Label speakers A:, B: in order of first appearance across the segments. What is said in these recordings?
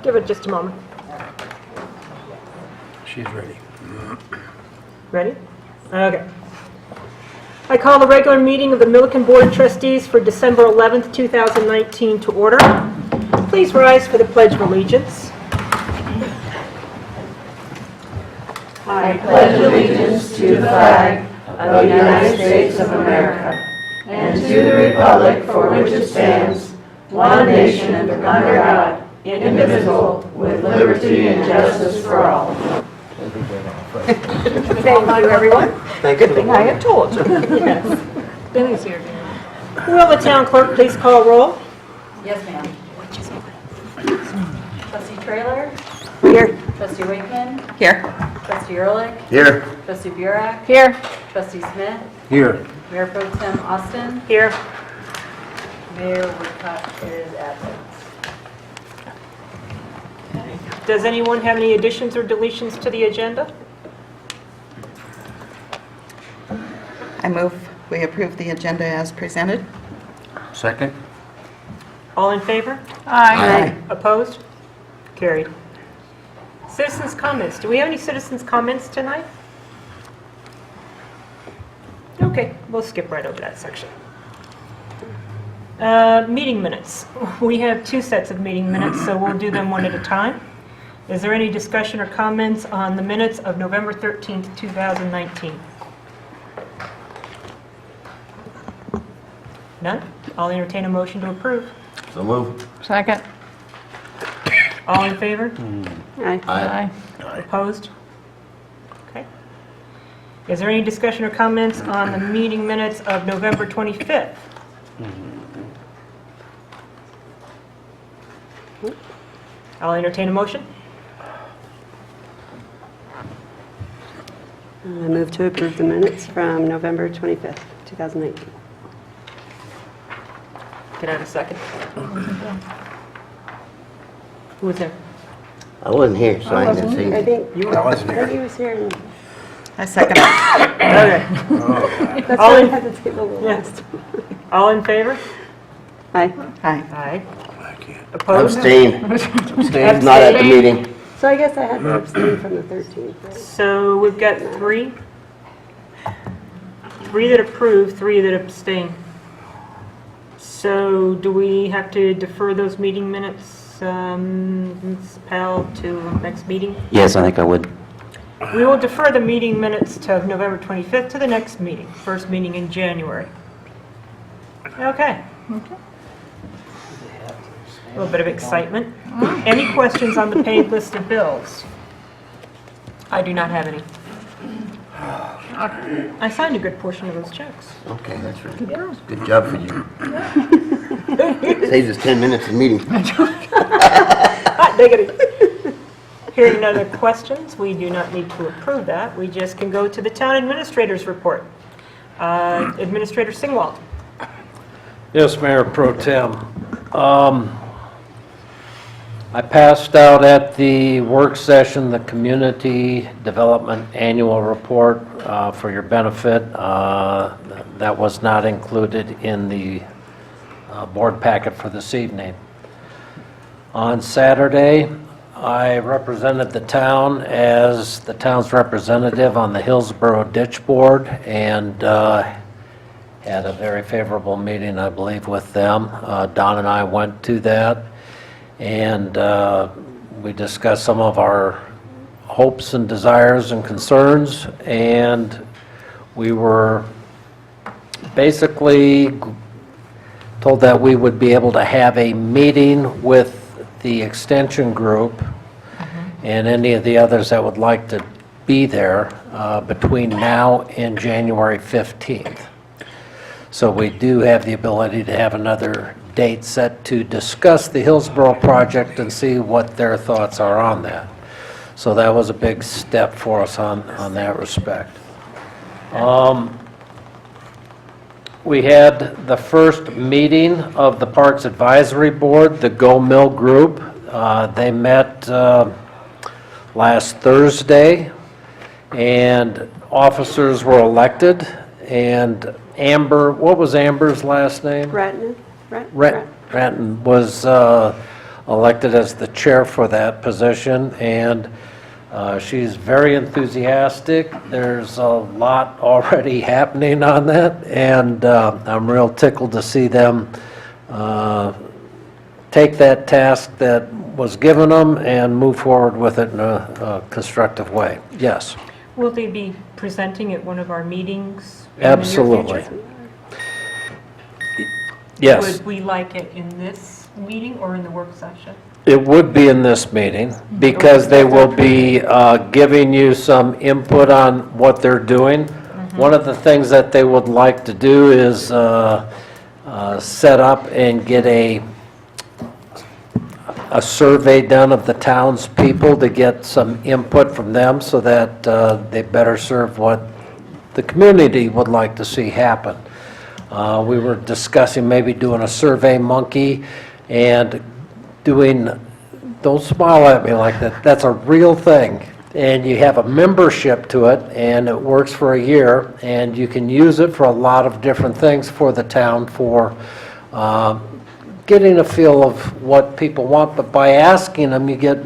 A: Give it just a moment.
B: She's ready.
A: Ready? Okay. I call the regular meeting of the Milliken Board of Trustees for December 11th, 2019 to order. Please rise for the Pledge of Allegiance.
C: I pledge allegiance to the flag of the United States of America and to the republic for which it stands, one nation under God, indivisible, with liberty and justice for all.
A: Thank you, everyone.
D: Good thing I had told you.
A: Yes. Billy's here. Will the town clerk please call roll?
E: Yes, ma'am. Trustee Trailer?
D: Here.
E: Trustee Wakeman?
D: Here.
E: Trustee Ehrlich?
B: Here.
E: Trustee Burak?
D: Here.
E: Trustee Smith?
B: Here.
E: Mayor Pro Tem Austin?
A: Here.
E: Mayor Woodcock is absent.
A: Does anyone have any additions or deletions to the agenda?
D: I move we approve the agenda as presented.
B: Second.
A: All in favor?
D: Aye.
A: Opposed? Carried. Citizens' comments. Do we have any citizens' comments tonight? Okay, we'll skip right over that section. Meeting minutes. We have two sets of meeting minutes, so we'll do them one at a time. Is there any discussion or comments on the minutes of November 13th, 2019? None? I'll entertain a motion to approve.
B: So move.
D: Second.
A: All in favor?
B: Aye.
A: Opposed? Okay. Is there any discussion or comments on the meeting minutes of November 25th? I'll entertain a motion.
F: I move to approve the minutes from November 25th, 2019.
A: Can I have a second? Who was there?
G: I wasn't here, so I didn't see.
F: I think
A: You
B: I
A: were.
B: wasn't
F: I think he
B: here.
F: was here. And
D: I second.
A: Okay.
F: that's
A: All
F: why I
A: in-
F: had to table the
A: Yes.
F: last.
A: All in favor?
F: Aye.
D: Aye.
A: Aye.
B: I can't.
A: Opposed?
G: Abstain. Abstain's not at the meeting.
F: So I guess I had to abstain from the 13th, right?
A: So we've got three. Three that approve, three that abstain. So do we have to defer those meeting minutes, Ms. Powell, to next meeting?
G: Yes, I think I would.
A: We will defer the meeting minutes to November 25th to the next meeting, first meeting in January. Okay. A little bit of excitement. Any questions on the paid list of bills? I do not have any. I signed a good portion of those checks.
G: Okay, that's really good. Good job for you. Saves us 10 minutes of meeting.
A: Hot diggity. Hearing no other questions, we do not need to approve that. We just can go to the town administrator's report. Administrator Singwald.
H: Yes, Mayor Pro Tem. I passed out at the work session the Community Development Annual Report for your benefit. That was not included in the board packet for this evening. On Saturday, I represented the town as the town's representative on the Hillsborough Ditch Board and had a very favorable meeting, I believe, with them. Don and I went to that, and we discussed some of our hopes and desires and concerns, and we were basically told that we would be able to have a meeting with the extension group and any of the others that would like to be there between now and January 15th. So we do have the ability to have another date set to discuss the Hillsborough project and see what their thoughts are on that. So that was a big step for us on that respect. We had the first meeting of the Parks Advisory Board, the Go Mill Group. They met last Thursday, and officers were elected, and Amber, what was Amber's last name?
F: Ratton?
H: Ratton was elected as the chair for that position, and she's very enthusiastic. There's a lot already happening on that, and I'm real tickled to see them take that task that was given them and move forward with it in a constructive way. Yes,
A: Will they be presenting at one of our meetings in the near
H: absolutely.
A: future?
H: Yes.
A: Would we like it in this meeting or in the work session?
H: It would be in this meeting, because they will be giving you some input on what they're doing. One of the things that they would like to do is set up and get a survey done of the townspeople to get some input from them so that they better serve what the community would like to see happen. We were discussing maybe doing a Survey Monkey and doing, don't smile at me like that, that's a real thing. And you have a membership to it, and it works for a year, and you can use it for a lot of different things for the town, for getting a feel of what people want. But by asking them, you get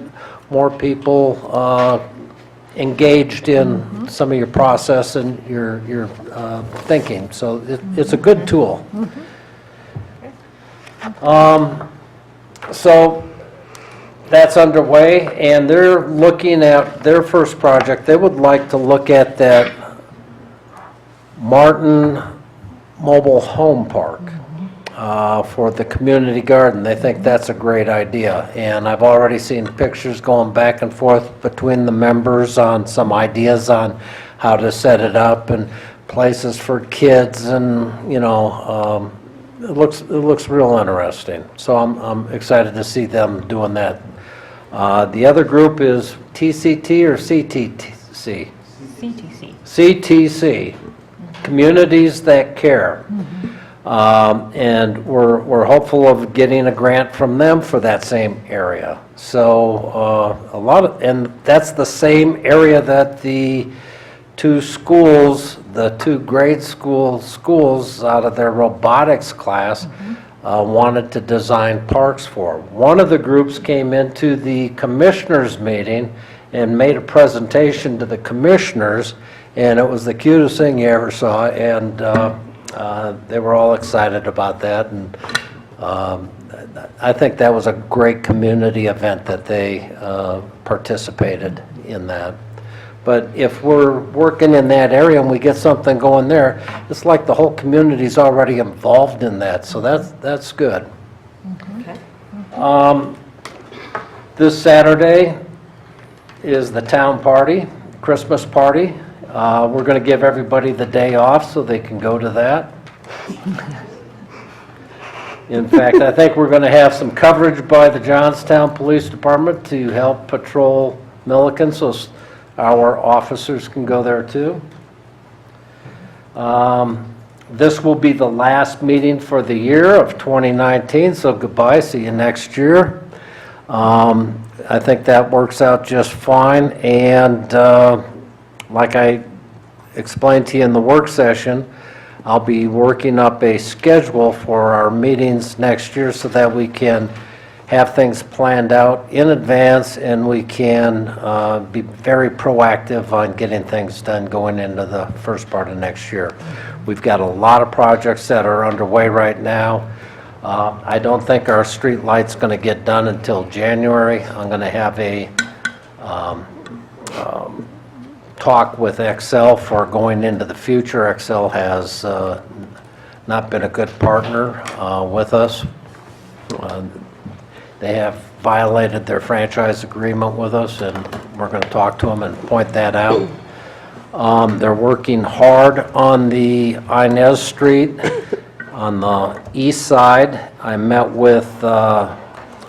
H: more people engaged in some of your process and your thinking. So it's a good tool. So that's underway, and they're looking at their first project. They would like to look at that Martin Mobile Home Park for the community garden. They think that's a great idea, and I've already seen pictures going back and forth between the members on some ideas on how to set it up and places for kids, and it looks real interesting. So I'm excited to see them doing that. The other group is TCT or CTC?
A: CTC.
H: CTC, Communities That Care. And we're hopeful of getting a grant from them for that same area. So and that's the same area that the two schools, the two grade schools out of their robotics class wanted to design parks for. One of the groups came into the commissioners meeting and made a presentation to the commissioners, and it was the cutest thing you ever saw, and they were all excited about that, and I think that was a great community event that they participated in that. But if we're working in that area and we get something going there, it's like the whole community's already involved in that, so that's good.
A: Okay.
H: This Saturday is the town party, Christmas party. We're going to give everybody the day off so they can go to that. In fact, I think we're going to have some coverage by the Johnstown Police Department to help patrol Milliken, so our officers can go there too. This will be the last meeting for the year of 2019, so goodbye, see you next year. I think that works out just fine, and like I explained to you in the work session, I'll be working up a schedule for our meetings next year so that we can have things planned out in advance, and we can be very proactive on getting things done going into the first part of next year. We've got a lot of projects that are underway right now. I don't think our street light's going to get done until January. I'm going to have a talk with Excel for going into the future. Excel has not been a good partner with us. They have violated their franchise agreement with us, and we're going to talk to them and point that out. They're working hard on the Inez Street on the east side. I met with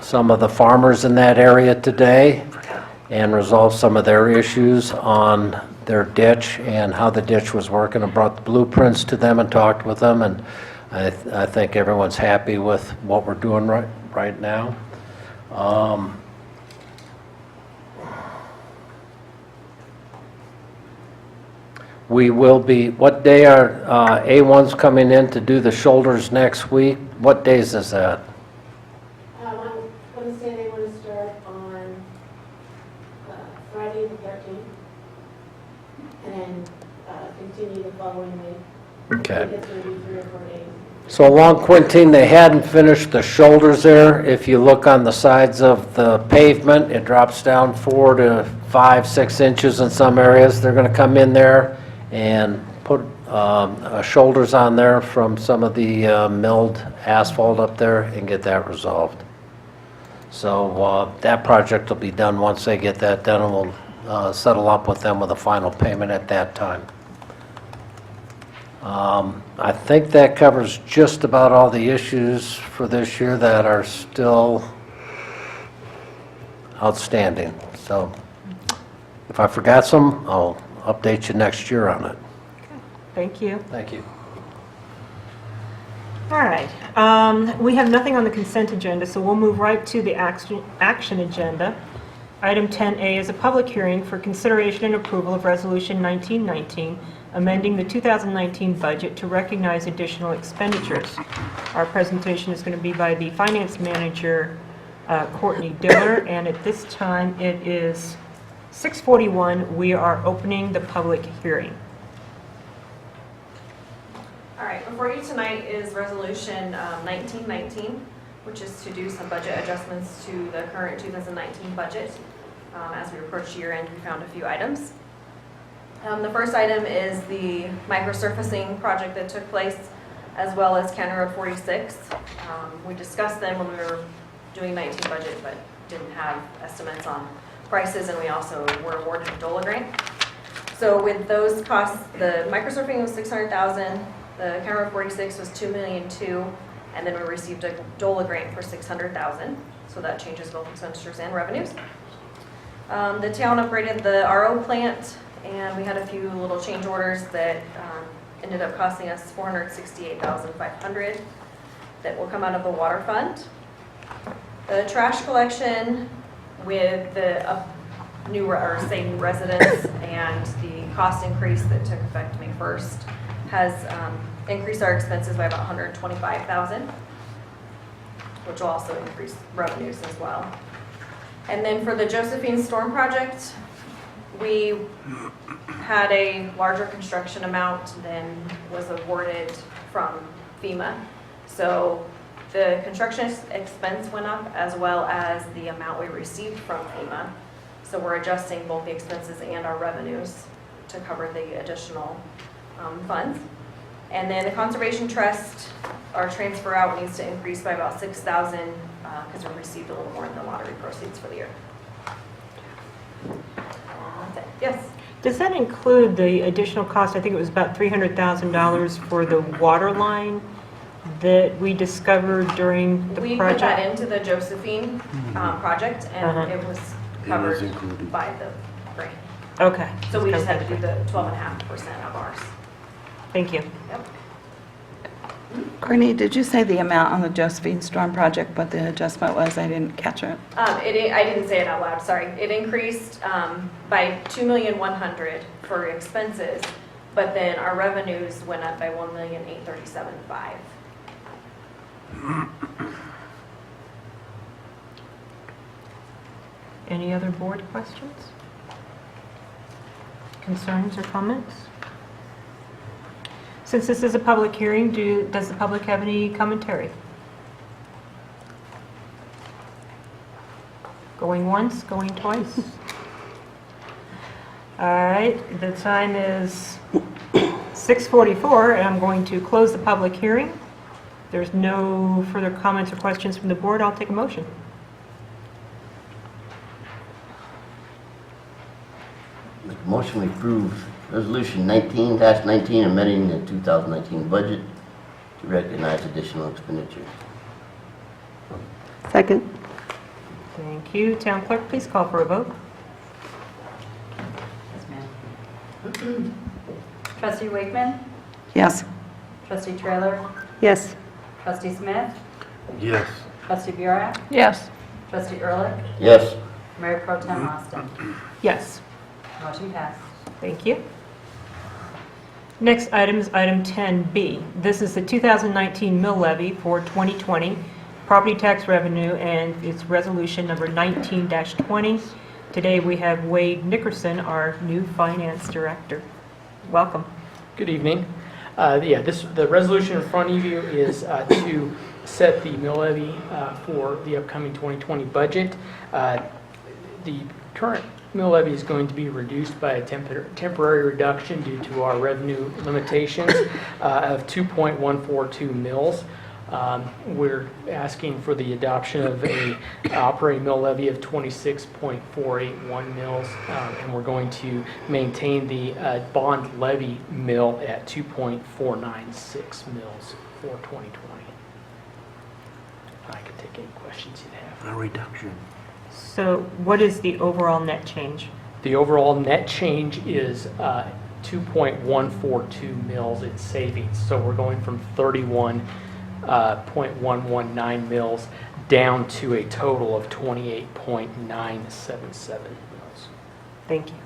H: some of the farmers in that area today and resolved some of their issues on their ditch and how the ditch was working. I brought the blueprints to them and talked with them, and I think everyone's happy with what we're doing right now. We will be, what day are A1's coming in to do the shoulders next week? What days is that?
I: Wednesday they start on Friday the 13th, and then continue the following week.
H: Okay.
I: I think it's going to be 3 or 4 days.
H: So along Quintine, they hadn't finished the shoulders there. If you look on the sides of the pavement, it drops down 4 to 5, 6 inches in some areas. They're going to come in there and put shoulders on there from some of the milled asphalt up there and get that resolved. So that project will be done once they get that done, and we'll settle up with them with a final payment at that time. I think that covers just about all the issues for this year that are still outstanding. So if I forgot some, I'll update you next year on it.
A: Thank you.
H: Thank you.
A: All right. We have nothing on the consent agenda, so we'll move right to the action agenda. Item 10A is a public hearing for consideration and approval of Resolution 1919, amending the 2019 budget to recognize additional expenditures. Our presentation is going to be by the Finance Manager, Courtney Diller, and at this time it is 6:41. We are opening the public hearing.
J: All right, before you tonight is Resolution 1919, which is to do some budget adjustments to the current 2019 budget. As we approach year end, we found a few items. The first item is the microsurfacing project that took place, as well as County Road 46. We discussed them when we were doing 19 budget, but didn't have estimates on prices, and we also were awarded a DOLA grant. So with those costs, the microsurfing was $600,000, the County Road 46 was $2.2 million, and then we received a DOLA grant for $600,000. So that changes both expenditures and revenues. The town upgraded the RO plant, and we had a few little change orders that ended up costing us $468,500 that will come out of the water fund. The trash collection with the new residents and the cost increase that took effect May 1st has increased our expenses by about $125,000, which will also increase revenues as well. And then for the Josephine Storm Project, we had a larger construction amount than was awarded from FEMA. So the construction expense went up as well as the amount we received from FEMA. So we're adjusting both the expenses and our revenues to cover the additional funds. And then the Conservation Trust, our transfer out needs to increase by about $6,000 because we received a little more in the lottery proceeds for the year. That's it. Yes?
A: Does that include the additional cost? I think it was about $300,000 for the water line that we discovered during the project?
J: We put that into the Josephine project, and it was covered by the grant.
A: Okay.
J: So we just had to do the 12.5% of ours.
A: Thank you.
J: Yep.
D: Courtney, did you say the amount on the Josephine Storm project, what the adjustment was? I didn't catch it.
J: I didn't say it out loud, sorry. It increased by $2,100,000 for expenses, but then our revenues went up by $1,837,500.
A: Any other board questions? Concerns or comments? Since this is a public hearing, does the public have any commentary? Going once, going twice? All right, the time is 6:44, and I'm going to close the public hearing. If there's no further comments or questions from the board, I'll take a motion.
G: Make a motion to approve Resolution 19-19, amending the 2019 budget to recognize additional expenditures.
F: Second.
A: Thank you. Town clerk, please call for a vote.
E: Yes, ma'am. Trustee Wakeman?
D: Yes.
E: Trustee Trailer?
F: Yes.
E: Trustee Smith?
B: Yes.
E: Trustee Burek?
F: Yes.
E: Trustee Ehrlich?
G: Yes.
E: Mayor Pro Tem Austin?
A: Yes.
E: Motion passed.
A: Thank you. Next item is item 10B. This is the 2019 mill levy for 2020. property tax revenue, and it's resolution number 19-20. Today we have Wade Nickerson, our new finance director. Welcome.
K: Good evening. The resolution in front of you is to set the mill levy for the upcoming 2020 budget. The current mill levy is going to be reduced by a temporary reduction due to our revenue limitations of 2.142 mills. We're asking for the adoption of a operating mill levy of 26.481 mills, and we're going to maintain the bond levy mill at 2.496 mills for 2020. I can take any questions you have.
B: A reduction.
A: So what is the overall net change?
K: The overall net change is 2.142 mils in savings. So we're going from 31.119 mils down to a total of 28.977 mils.
A: Thank you.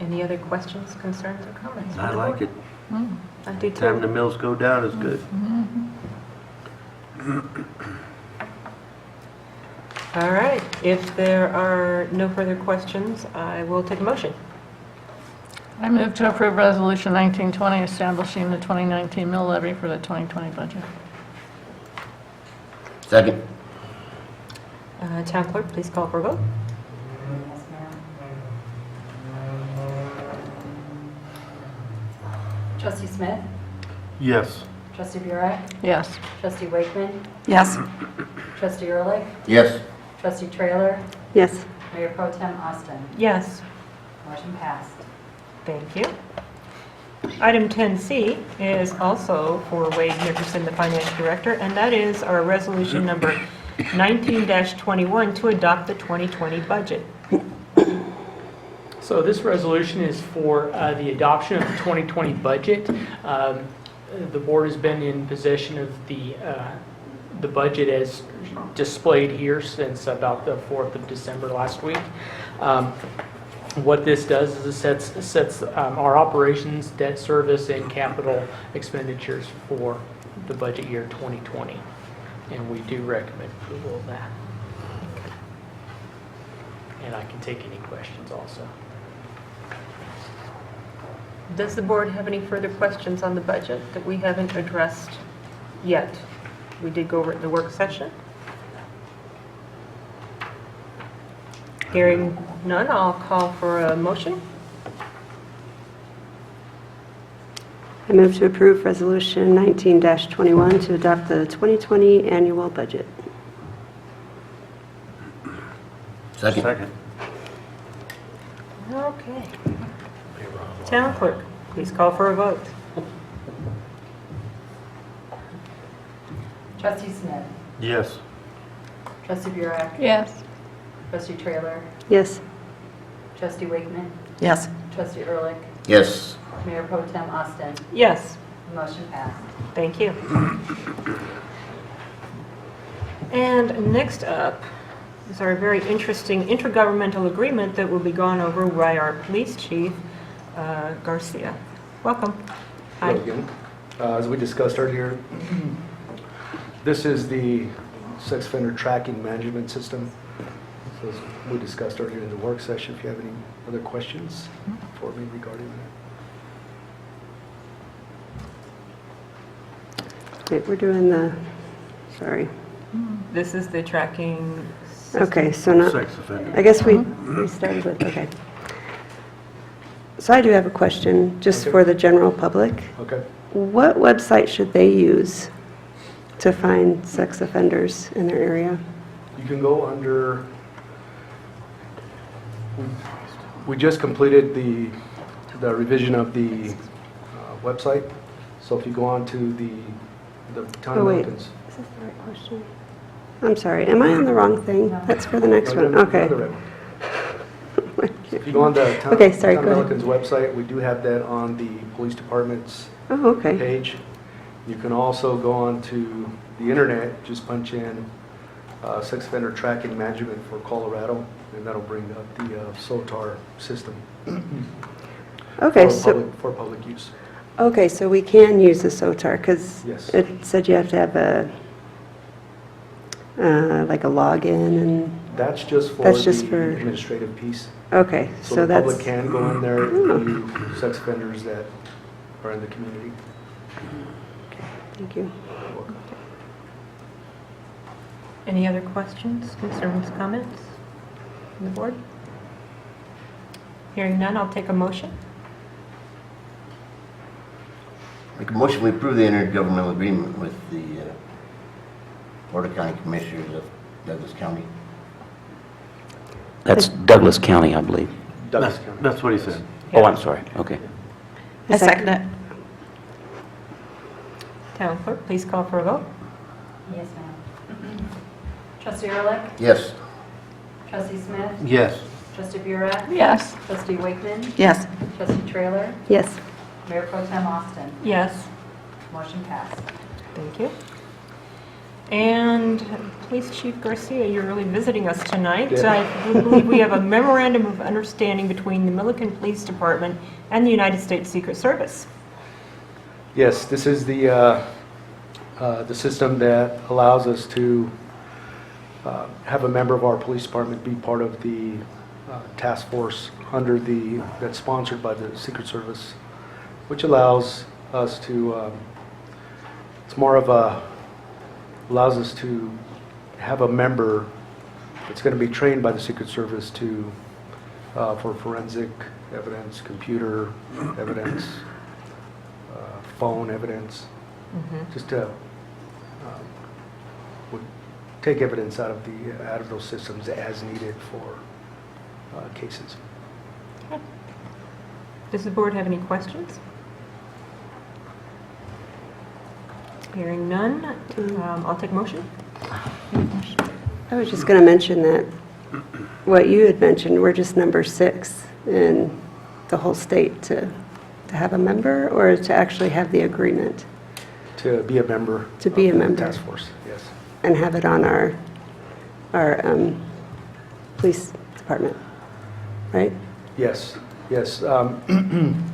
A: Any other questions, concerns, or comments? from
B: I
A: the
B: like
A: board?
B: it.
A: I do
B: Time the
A: too.
B: mills go down is good.
A: All right, if there are no further questions, I will take a motion.
C: I move to approve Resolution 1920, establishing the 2019 mill levy for the 2020 budget.
G: Second.
A: Town clerk, please call for a vote.
E: Yes, ma'am. Trustee Smith?
B: Yes.
E: Trustee Burek?
C: Yes.
E: Trustee Wakeman?
D: Yes.
E: Trustee Ehrlich?
G: Yes.
E: Trustee Trailer?
F: Yes.
E: Mayor Pro Tem Austin.
A: Yes.
E: Motion passed.
A: Thank you. Item 10C is also for Wade Nickerson, the Finance Director, and that is our resolution number 19-21 to adopt the 2020 budget.
K: So this resolution is for the adoption of the 2020 budget. The board has been in possession of the budget as displayed here since about the 4th of December last week. What this does is it sets our operations, debt service, and capital expenditures for the budget year 2020. And we do recommend approval of that. And I can take any questions also.
A: Does the board have any further questions on the budget that we haven't addressed yet? We did go over it in the work session. Hearing none, I'll call for a motion.
F: I move to approve Resolution 19-21 to adopt the 2020 annual budget.
G: Second.
B: Second.
A: Okay. Town clerk, please call for a vote.
E: Trustee Smith?
B: Yes.
E: Trustee Burek?
C: Yes.
E: Trustee Trailer?
F: Yes.
E: Trustee Wakeman?
D: Yes.
E: Trustee Ehrlich?
G: Yes.
E: Mayor Pro Tem Austin.
A: Yes.
E: Motion passed.
A: Thank you. And next up is our very interesting intergovernmental agreement that will be gone over by our police chief, Garcia. Welcome. Hi.
L: Hello again. As we discussed earlier, this is the sex offender tracking management system. So as we discussed earlier in the work session, if you have any other questions for me regarding that.
F: Wait, we're doing the, sorry.
A: This is the tracking system.
F: Okay, so now,
B: Sex offender.
F: I guess we started with, okay. So I do have a question, just
L: Okay.
F: for the general public.
L: Okay.
F: What website should they use to find sex offenders in their area?
L: You can go under, we just completed the revision of the website. So if you go on to the town
F: Oh,
L: of
F: wait.
L: Milton's.
F: Is this the right question? I'm sorry, am I on the wrong thing? That's for the next one, okay.
L: If you go on the town
F: Okay, sorry,
L: town
F: go
L: of
F: ahead.
L: Milliken's website, we do have that on the police department's
F: Oh, okay.
L: page. You can also go on to the internet, just punch in sex offender tracking management for Colorado, and that'll bring up the SOTAR system
F: Okay,
L: for
F: so,
L: public use.
F: Okay, so we can use the SOTAR, because
L: Yes.
F: it said you have to have a, like a login and,
L: That's just for
F: That's just
L: the
F: for-
L: administrative piece.
F: okay,
L: So
F: so
L: the
F: that's...
L: public can go in there and view sex offenders that are in the community.
F: Thank you.
A: Any other questions, concerns, comments from the board? Hearing none, I'll take a motion.
G: Make a motion, we approve the intergovernmental agreement with the Board of County Commissioners of Douglas County.
M: That's Douglas County, I believe.
L: Douglas County.
B: That's what he said.
M: Oh, I'm sorry. Okay.
D: I second it.
A: Town clerk, please call for a vote.
E: Yes, ma'am. Trustee Ehrlich?
G: Yes.
E: Trustee Smith?
B: Yes.
E: Trustee Burek?
D: Yes.
E: Trustee Wakeman?
D: Yes.
E: Trustee Trailer?
F: Yes.
E: Mayor Pro Tem Austin?
A: Yes.
E: Motion passed.
A: Thank you. And Police Chief Garcia, you're really visiting us tonight.
L: Yeah.
A: I believe we have a memorandum of understanding between the Milliken Police Department and the United States Secret Service.
L: Yes, this is the system that allows us to have a member of our police department be part of the task force that's sponsored by the Secret Service, which allows us to, allows us to have a member that's going to be trained by the Secret Service for forensic evidence, computer evidence, phone evidence, just to would take evidence out of those systems as needed for cases.
A: Does the board have any questions? Hearing none, I'll take a motion.
F: I was just going to mention that what you had mentioned, we're just number 6 in the whole state to have a member, or to actually have the agreement
L: To be a member.
F: To be a
L: of the
F: member.
L: task force, yes.
F: and have it on our police department, right?
L: Yes, yes.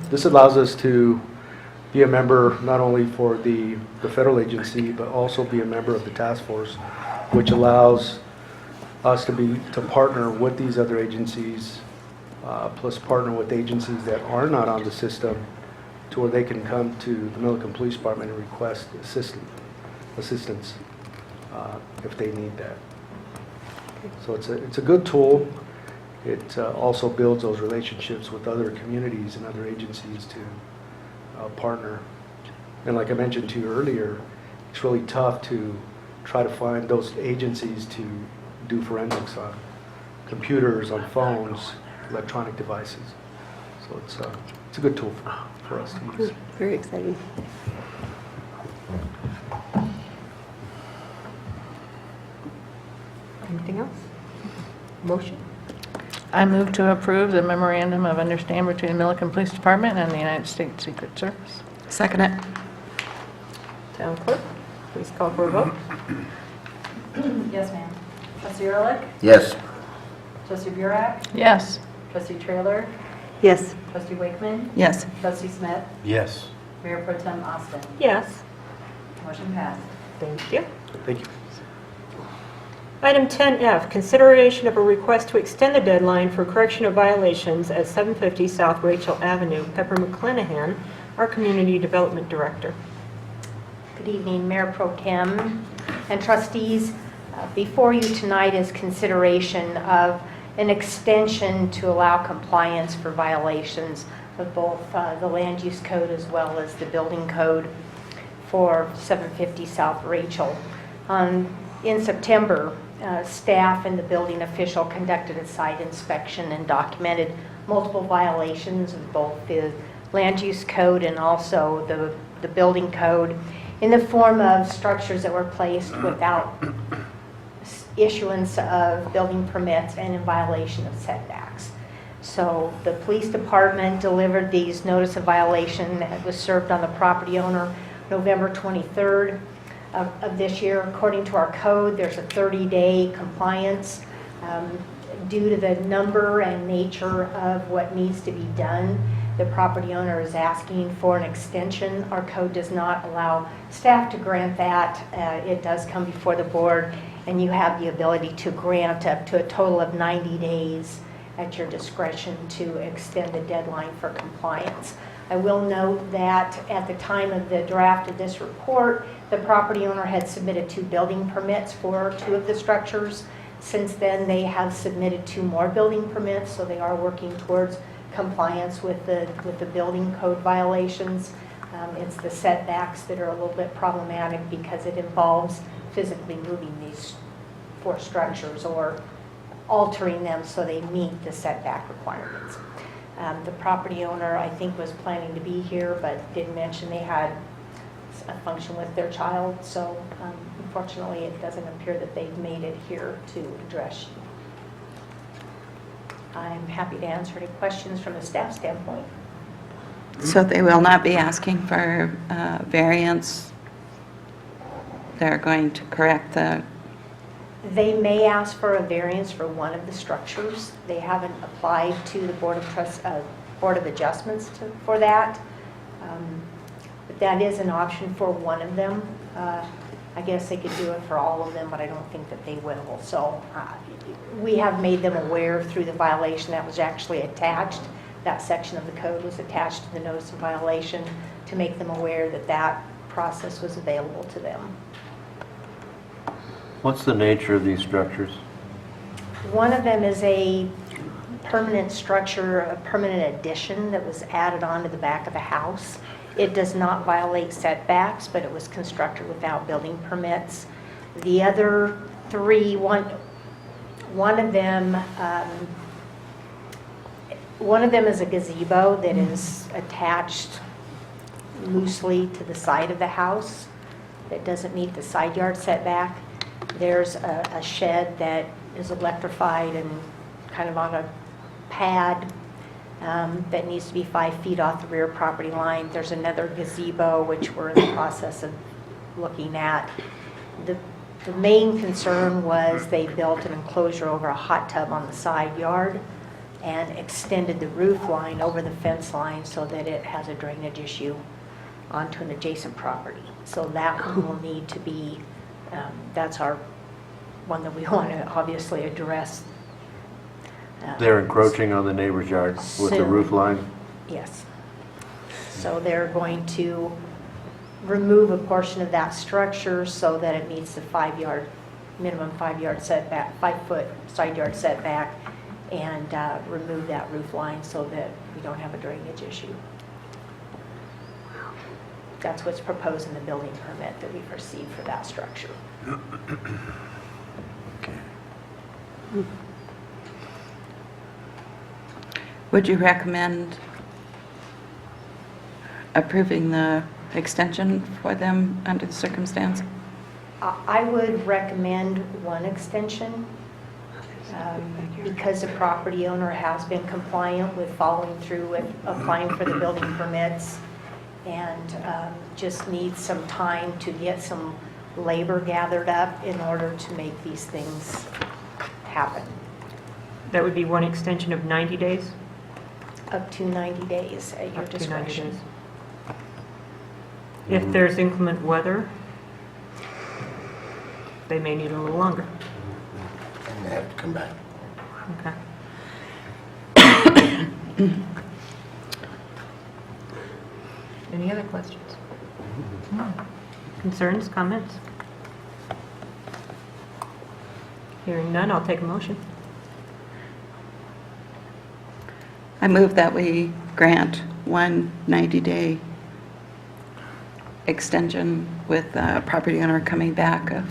L: This allows us to be a member not only for the federal agency, but also be a member of the task force, which allows us to partner with these other agencies, plus partner with agencies that are not on the system, to where they can come to the Milliken Police Department and request assistance if they need that. So it's a good tool. It also builds those relationships with other communities and other agencies to partner. And like I mentioned to you earlier, it's really tough to try to find those agencies to do forensics on computers, on phones, electronic devices. So it's a good tool for us to use.
F: Very exciting.
A: Anything else? Motion?
C: I move to approve the memorandum of understanding between the Milliken Police Department and the United States Secret Service.
D: Second it.
A: Town clerk, please call for a vote.
E: Yes, ma'am. Trustee Ehrlich?
G: Yes.
E: Trustee Burek?
C: Yes.
E: Trustee Trailer?
F: Yes.
E: Trustee Wakeman?
D: Yes.
E: Trustee Smith?
B: Yes.
E: Mayor Pro Tem Austin?
A: Yes.
E: Motion passed.
A: Thank you.
L: Thank you.
A: Item 10F, consideration of a request to extend the deadline for correction of violations at 750 South Rachel Avenue. Pepper McClanahan, our Community Development Director.
N: Good evening, Mayor Pro Tem and trustees. Before you tonight is consideration of an extension to allow compliance for violations of both the land use code as well as the building code for 750 South Rachel. In September, staff and the building official conducted a site inspection and documented multiple violations of both the land use code and also the building code in the form of structures that were placed without issuance of building permits and in violation of setbacks. So the police department delivered these notice of violation that was served on the property owner November 23rd of this year. According to our code, there's a 30-day compliance due to the number and nature of what needs to be done. The property owner is asking for an extension. Our code does not allow staff to grant that. It does come before the board, and you have the ability to grant up to a total of 90 days at your discretion to extend the deadline for compliance. I will note that at the time of the draft of this report, the property owner had submitted 2 building permits for 2 of the structures. Since then, they have submitted 2 more building permits, so they are working towards compliance with the building code violations. It's the setbacks that are a little bit problematic because it involves physically moving these 4 structures or altering them so they meet the setback requirements. The property owner, I think, was planning to be here, but did mention they had a function with their child, so unfortunately it doesn't appear that they've made it here to address you. I'm happy to answer any questions from a staff standpoint.
D: So they will not be asking for variance? They're going to correct the...
N: They may ask for a variance for one of the structures. They haven't applied to the Board of Adjustments for that. But that is an option for one of them. I guess they could do it for all of them, but I don't think that they will. So we have made them aware through the violation that was actually attached. That section of the code was attached to the notice of violation to make them aware that that process was available to them.
B: What's the nature of these structures?
N: One of them is a permanent structure, a permanent addition that was added onto the back of the house. It does not violate setbacks, but it was constructed without building permits. The other 3, one of them is a gazebo that is attached loosely to the side of the house that doesn't meet the side yard setback. There's a shed that is electrified and kind of on a pad that needs to be 5 feet off the rear property line. There's another gazebo, which we're in the process of looking at. The main concern was they built an enclosure over a hot tub on the side yard and extended the roof line over the fence line so that it has a drainage issue onto an adjacent property. So that one will need to be, that's our one that we want to obviously address.
B: They're encroaching on the neighbor's yard with the
N: Soon.
B: roof line?
N: Yes. So they're going to remove a portion of that structure so that it meets the minimum 5 yard setback, 5 foot side yard setback, and remove that roof line so that we don't have a drainage issue. That's what's proposed in the building permit that we've received for that structure.
B: Okay.
D: Would you recommend approving the extension for them under the circumstance?
N: I would recommend one extension because the property owner has been compliant with following through with applying for the building permits and just needs some time to get some labor gathered up in order to make these things happen.
A: That would be one extension of 90 days?
N: Up to 90 days at your
A: Up to 90
N: discretion.
A: days. If there's inclement weather, they may need a little longer.
G: And they have to come back.
A: Okay. Any other questions? Concerns, comments? Hearing none, I'll take a motion.
D: I move that we grant one 90-day extension with the property owner coming back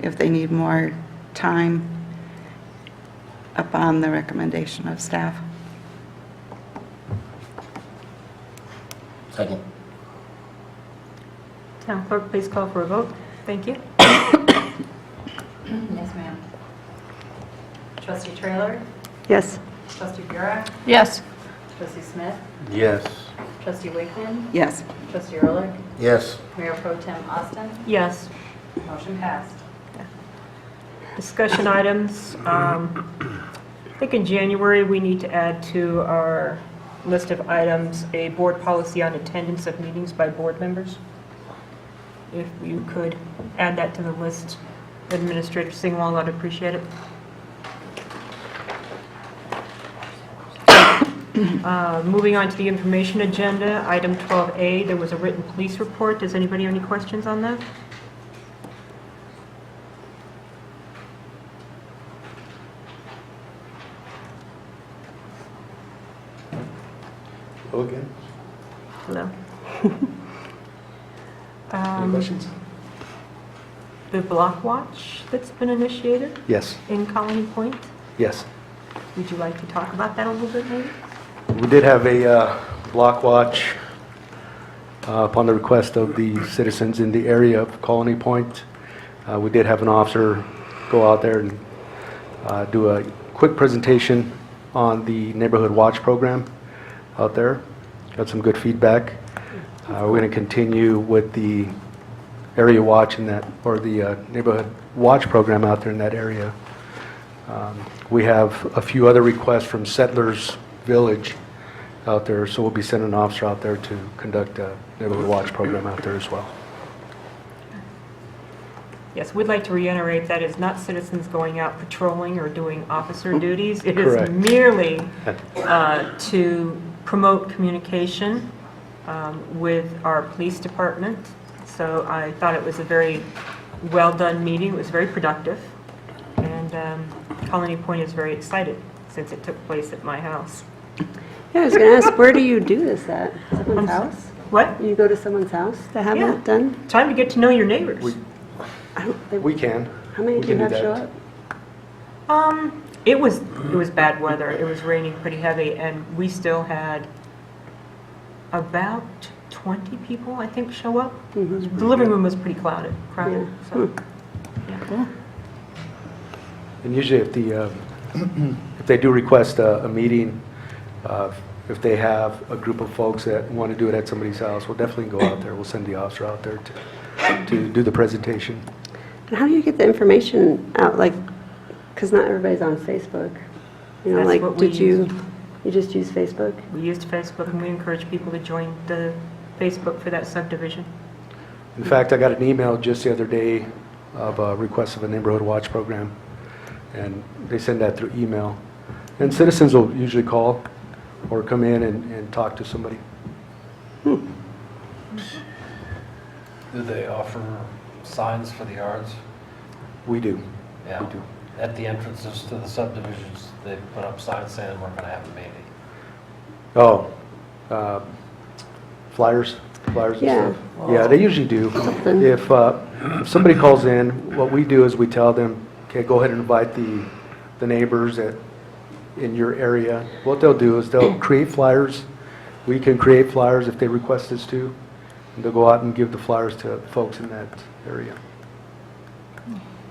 D: if they need more time upon the recommendation of staff.
G: Second.
A: Town clerk, please call for a vote. Thank you.
E: Yes, ma'am. Trustee Trailer?
F: Yes.
E: Trustee Burek?
A: Yes.
E: Trustee Smith?
B: Yes.
E: Trustee Wakeman?
D: Yes.
E: Trustee Ehrlich?
G: Yes.
E: Mayor Pro Tem Austin?
A: Yes.
E: Motion passed.
A: Discussion items. I think in January, we need to add to our list of items, a board policy on attendance of meetings by board members. If you could add that to the list, Administrator Singwall, I'd appreciate it. Moving on to the information agenda, item 12A, there was a written police report. Does anybody have any questions on that?
L: Hello again.
A: Hello.
L: Any questions?
A: The block watch that's been initiated
L: Yes,
A: in Colony Point,
L: yes.
A: would you like to talk about that a little bit maybe?
L: We did have a block watch upon the request of the citizens in the area of Colony Point. We did have an officer go out there and do a quick presentation on the Neighborhood Watch program out there. Got some good feedback. We're going to continue with the area watch in that, or the Neighborhood Watch program out there in that area. We have a few other requests from Settlers Village out there, so we'll be sending an officer out there to conduct a Neighborhood Watch program out there as well.
A: Yes, we'd like to reiterate that is not citizens going out patrolling or doing officer duties. It is
L: Correct.
A: merely to promote communication with our police department. So I thought it was a very well-done meeting. It was very productive. And Colony Point is very excited since it took place at my house.
F: Yeah, I was going to ask, where do you do this at? Someone's
A: I'm-
F: house?
A: What?
F: You go to someone's house to have
A: Yeah.
F: it done?
A: Time to get to know your neighbors.
L: We can.
F: How many
L: We
F: do you
L: can
F: have
L: do
F: show
L: that.
F: up?
A: It was bad weather. It was raining pretty heavy, and we still had about 20 people, I think, show up.
F: Mhm.
A: The living room was pretty crowded.
F: Yeah.
A: So, yeah.
L: And usually if the, if they do request a meeting, if they have a group of folks that want to do it at somebody's house, we'll definitely go out there. We'll send the officer out there to do the presentation.
F: And how do you get the information out, like, because not everybody's on Facebook? You know,
A: That's
F: like,
A: what we
F: did you just use Facebook?
A: We used Facebook, and we encourage people to join the Facebook for that subdivision.
L: In fact, I got an email just the other day of a request of a Neighborhood Watch program, and they send that through email. And citizens will usually call or come in and talk to somebody.
H: Do they offer signs for the yards?
L: We do.
H: Yeah.
L: We do.
H: At the entrances to the subdivisions, they put up signs saying we're going to have a meeting.
L: Oh, flyers and
F: Yeah.
L: stuff. Yeah, they usually do.
F: Something.
L: If somebody calls in, what we do is we tell them, okay, go ahead and invite the neighbors in your area. What they'll do is they'll create flyers. We can create flyers if they request us to. And they'll go out and give the flyers to folks in that area.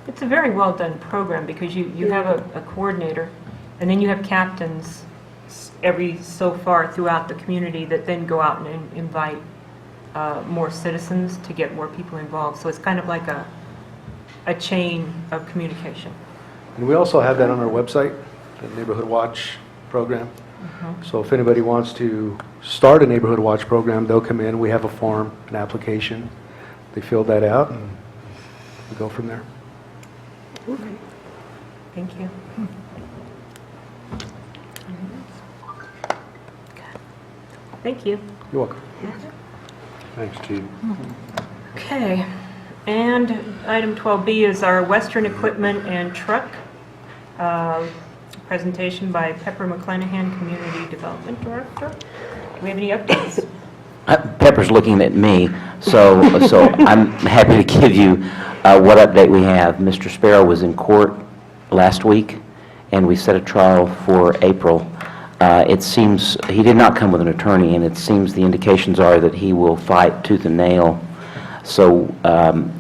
A: It's a very well-done program because you have a coordinator, and then you have captains every so far throughout the community that then go out and invite more citizens to get more people involved. So it's kind of like a chain of communication.
L: And we also have that on our website, the Neighborhood Watch program. So if anybody wants to start a Neighborhood Watch program, they'll come in. We have a form, an application. They fill that out, and we go from there.
A: Okay. Thank you. Thank you.
L: You're welcome.
B: Thanks, Chief.
A: Okay, and item 12B is our Western Equipment and Truck presentation by Pepper McClanahan, Community Development Director. Do we have any updates?
M: Pepper's looking at me, so I'm happy to give you what update we have. Mr. Sparrow was in court last week, and we set a trial for April. It seems he did not come with an attorney, and it seems the indications are that he will fight tooth and nail. So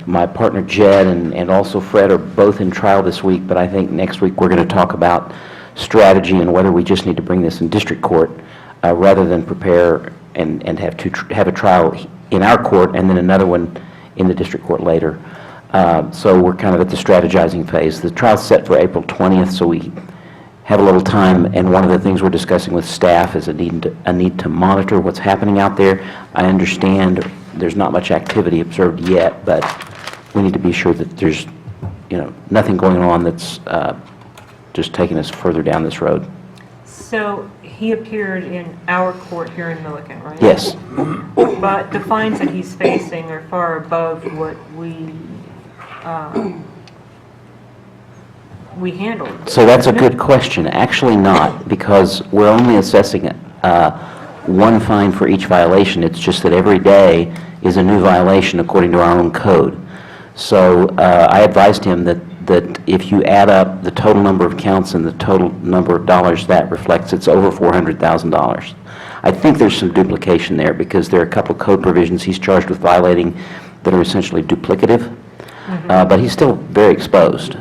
M: my partner Jed and also Fred are both in trial this week, but I think next week we're going to talk about strategy and whether we just need to bring this in district court rather than prepare and have a trial in our court and then another one in the district court later. So we're kind of at the strategizing phase. The trial's set for April 20th, so have a little time, and one of the things we're discussing with staff is a need to monitor what's happening out there. I understand there's not much activity observed yet, but we need to be sure that there's, nothing going on that's just taking us further down this road.
A: So he appeared in our court here in Milliken, right?
M: Yes.
A: But the fines that he's facing are far above what we handled.
M: So that's a good question. Actually not, because we're only assessing one fine for each violation. It's just that every day is a new violation according to our own code. So I advised him that if you add up the total number of counts and the total number of dollars that reflects, it's over $400,000. I think there's some duplication there because there are a couple code provisions he's charged with violating that are essentially duplicative, but he's still very exposed.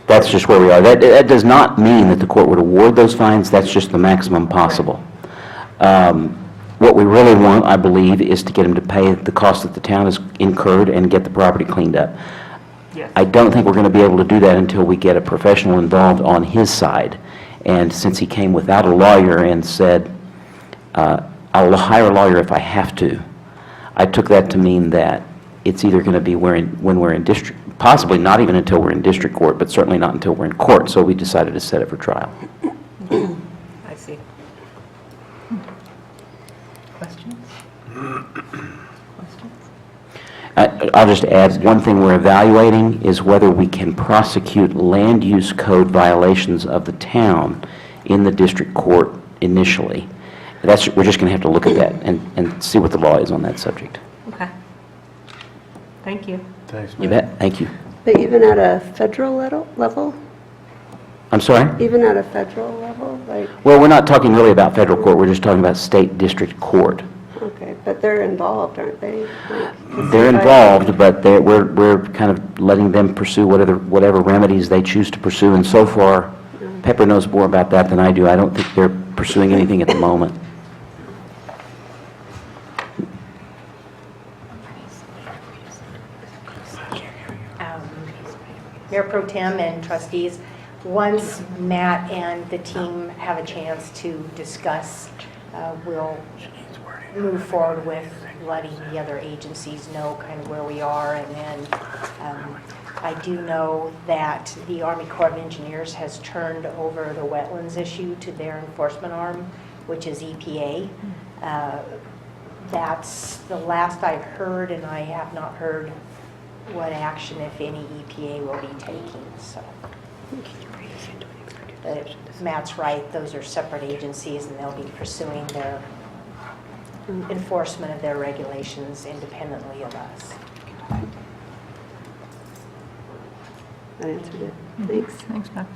M: That's just where we are. That does not mean that the court would award those fines. That's just the maximum possible. What we really want, I believe, is to get him to pay the cost that the town has incurred and get the property cleaned up.
A: Yes.
M: I don't think we're going to be able to do that until we get a professional involved on his side. And since he came without a lawyer and said, I'll hire a lawyer if I have to, I took that to mean that it's either going to be when we're in district, possibly not even until we're in district court, but certainly not until we're in court. So we decided to set it for trial.
A: I see. Questions?
M: I'll just add, one thing we're evaluating is whether we can prosecute land use code violations of the town in the district court initially. We're just going to have to look at that and see what the law is on that subject.
A: Okay. Thank you.
B: Thanks,
M: You
B: Matt.
M: bet. Thank you.
F: But even at a federal level?
M: I'm sorry?
F: Even at a federal level?
M: Well, we're not talking really about federal court. We're just talking about state district court.
F: Okay, but they're involved, aren't they?
M: They're involved, but we're kind of letting them pursue whatever remedies they choose to pursue. And so far, Pepper knows more about that than I do. I don't think they're pursuing anything at the moment.
N: Mayor Pro Tem and trustees, once Matt and the team have a chance to discuss, we'll move forward with letting the other agencies know kind of where we are. And then I do know that the Army Corps of Engineers has turned over the wetlands issue to their enforcement arm, which is EPA. That's the last I've heard, and I have not heard what action, if any, EPA will be taking. So, but Matt's right; those are separate agencies, and they'll be pursuing their enforcement of their regulations independently of us.
F: That answered it. Thanks.
A: Thanks, Matt.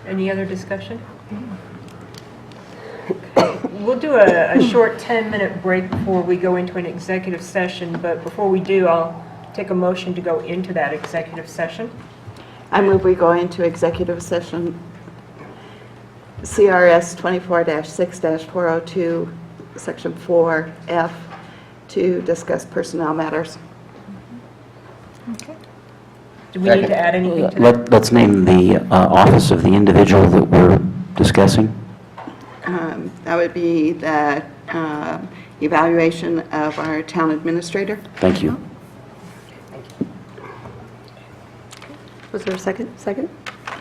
A: Any other discussion? We'll do a short 10-minute break before we go into an executive session, but before we do, I'll take a motion to go into that executive session.
D: I move we go into executive session, CRS 24-6-402, Section 4F, to discuss personnel matters.
A: Okay. Do we need to add anything to that?
M: Let's name the office of the individual that we're discussing.
D: That would be the evaluation of our town administrator.
M: Thank you.
F: Was there a second? Second?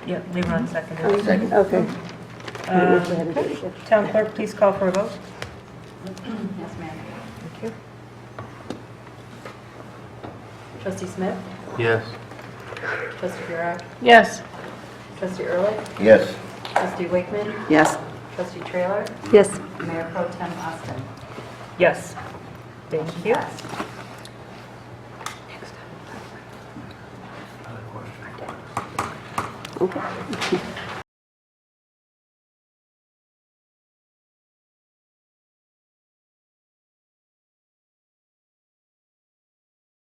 A: Yeah, Leron seconded.
F: Oh, second. Okay.
A: Town clerk, please call for a vote.
E: Yes, ma'am.
A: Thank you.
E: Trustee Smith?
B: Yes.
E: Trustee Burek?
A: Yes.
E: Trustee Ehrlich?
G: Yes.
E: Trustee Wakeman?
D: Yes.
E: Trustee Trailer?
F: Yes.
E: Mayor Pro Tem Austin?
A: Yes. Thank you.
E: Passed.
F: Okay.